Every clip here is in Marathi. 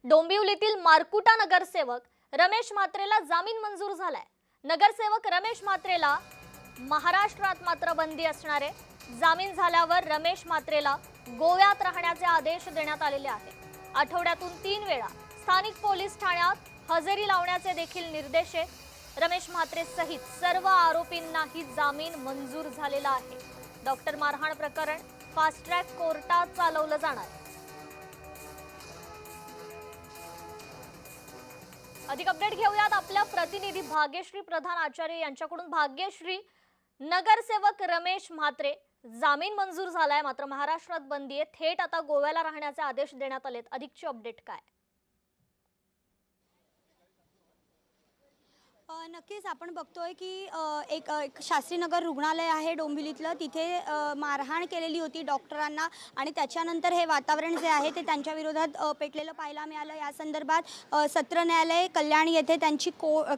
डोंबिवलीतील मारकुटा नगरसेवक रमेश म्हात्रेला जामीन मंजूर झालाय। नगरसेवक रमेश म्हात्रेला महाराष्ट्रात मात्र बंदी असणार आहे। जामीन झाल्यावर रमेश म्हात्रेला गोव्यात राहण्याचे आदेश देण्यात आलेले आहेत। आठवड्यातून 3 वेळा स्थानिक पोलीस ठाण्यात हजेरी लावण्याचे देखील निर्देश आहेत। रमेश म्हात्रे सहित सर्व आरोपींनाही जामीन मंजूर झालेला आहे। डॉक्टर मारहाण प्रकरण फास्ट ट्रॅक कोर्टात चालवलं जाणार आहे। अधिक अपडेट घेऊयात आपल्या प्रतिनिधी भाग्यश्री प्रधान आचार्य यांच्याकडून। भाग्यश्री, नगरसेवक रमेश म्हात्रे जामीन मंजूर झालाय, मात्र महाराष्ट्रात बंदी आहे, थेट आता गोव्याला राहण्याचे आदेश देण्यात आलेत। अधिकची अपडेट काय? नक्कीच आपण बघतोय की एक शास्त्रीनगर रुग्णालय आहे डोंबिवलीतलं, तिथे मारहाण केलेली होती डॉक्टरांना आणि त्याच्यानंतर हे वातावरण जे आहे ते त्यांच्या विरोधात पेटलेलं पाहायला मिळालं। या संदर्भात सत्र न्यायालय कल्याण येथे त्यांची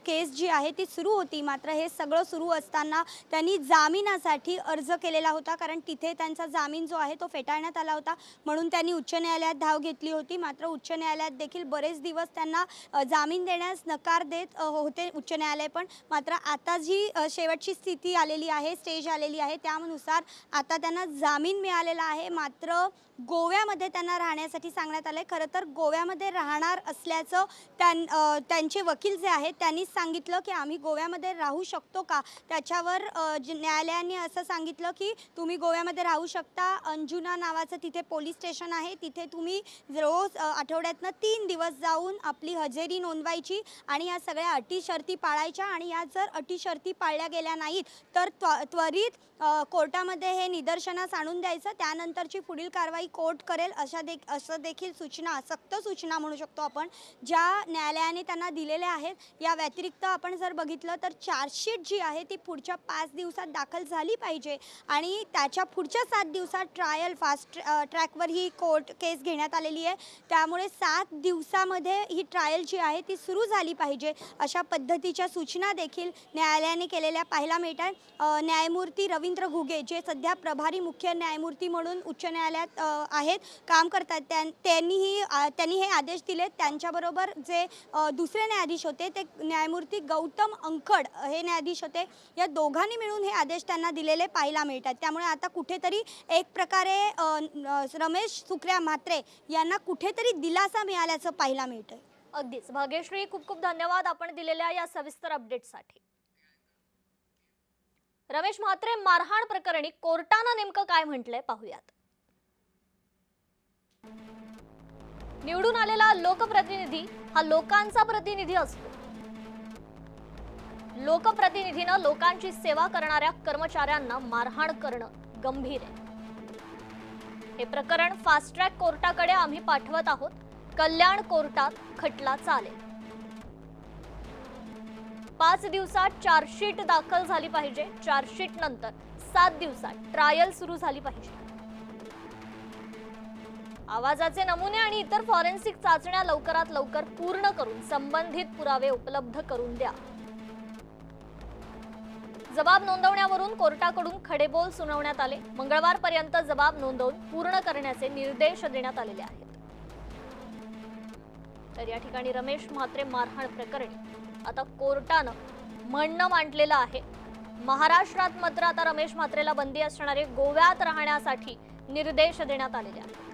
केस जी आहे ती सुरू होती। मात्र हे सगळं सुरू असताना त्यांनी जामिनासाठी अर्ज केलेला होता, कारण तिथे त्यांचा जामीन जो आहे तो फेटाळण्यात आला होता, म्हणून त्यांनी उच्च न्यायालयात धाव घेतली होती। मात्र उच्च न्यायालयात देखील बरेच दिवस त्यांना जामीन देण्यास नकार देत होते उच्च न्यायालय पण। मात्र आता जी शेवटची स्थिती आलेली आहे, स्टेज आलेली आहे, त्यानुसार आता त्यांना जामीन मिळालेला आहे। मात्र गोव्यामध्ये त्यांना राहण्यासाठी सांगण्यात आले। खरं तर गोव्यामध्ये राहणार असल्याचं त्यांचे वकील जे आहेत त्यांनी सांगितलं की आम्ही गोव्यामध्ये राहू शकतो का, त्याच्यावर न्यायालयाने असं सांगितलं की तुम्ही गोव्यामध्ये राहू शकता। अंजुना नावाचं तिथे पोलीस स्टेशन आहे, तिथे तुम्ही रोज आठवड्यातनं 3 दिवस जाऊन आपली हजेरी नोंदवायची आणि या सगळ्या अटी शर्ती पाळायच्या, आणि या जर अटी शर्ती पाळल्या गेल्या नाहीत तर त्वरित कोर्टामध्ये हे निदर्शनास आणून द्यायचं, त्यानंतरची पुढील कारवाई कोर्ट करेल असं देखील सूचना, सक्त सूचना म्हणू शकतो आपण, ज्या न्यायालयाने त्यांना दिलेल्या आहेत। या व्यतिरिक्त आपण जर बघितलं तर चार्जशीट जी आहे ती पुढच्या 5 दिवसात दाखल झाली पाहिजे आणि त्याच्या पुढच्या 7 दिवसात ट्रायल फास्ट ट्रॅकवर ही कोर्ट केस घेण्यात आलेली आहे। त्यामुळे 7 दिवसामध्ये ही ट्रायल जी आहे ती सुरू झाली पाहिजे, अशा पद्धतीच्या सूचना देखील न्यायालयाने केलेल्या पाहायला मिळतात। न्यायमूर्ती रवींद्र घुगे जे सध्या प्रभारी मुख्य न्यायमूर्ती म्हणून उच्च न्यायालयात आहेत, काम करतात, त्यांनी हे आदेश दिले। त्यांच्याबरोबर जे दुसरे न्यायाधीश होते ते न्यायमूर्ती गौतम अंखड हे न्यायाधीश होते। या दोघांनी मिळून हे आदेश त्यांना दिलेले पाहायला मिळतात। त्यामुळे आता कुठेतरी एक प्रकारे रमेश सुखऱ्या म्हात्रे यांना कुठेतरी दिलासा मिळाल्याचं पाहायला मिळतंय। अगदीच भाग्यश्री, खूप खूप धन्यवाद आपण दिलेल्या या सविस्तर अपडेटसाठी। रमेश म्हात्रे मारहाण प्रकरणी कोर्टाने नेमकं काय म्हटलंय पाहूयात। निवडून आलेला लोकप्रतिनिधी हा लोकांचा प्रतिनिधी असतो। लोकप्रतिनिधीनं लोकांची सेवा करणाऱ्या कर्मचाऱ्यांना मारहाण करणं गंभीर आहे। हे प्रकरण फास्ट ट्रॅक कोर्टाकडे आम्ही पाठवत आहोत। कल्याण कोर्टात खटला चालेल। 5 दिवसात चार्जशीट दाखल झाली पाहिजे। चार्जशीट नंतर 7 दिवसात ट्रायल सुरू झाली पाहिजे। आवाजाचे नमुने आणि इतर फॉरेन्सिक चाचण्या लवकरात लवकर पूर्ण करून संबंधित पुरावे उपलब्ध करून द्या। जबाब नोंदवण्यावरून कोर्टाकडून खडेबोल सुनावण्यात आले। मंगळवारपर्यंत जबाब नोंदवून पूर्ण करण्याचे निर्देश देण्यात आलेले आहेत। तर या ठिकाणी रमेश म्हात्रे मारहाण प्रकरणी आता कोर्टानं म्हणणं मांडलेलं आहे। महाराष्ट्रात मात्र आता रमेश म्हात्रेला बंदी असणारे गोव्यात राहण्यासाठी निर्देश देण्यात आलेले आहेत।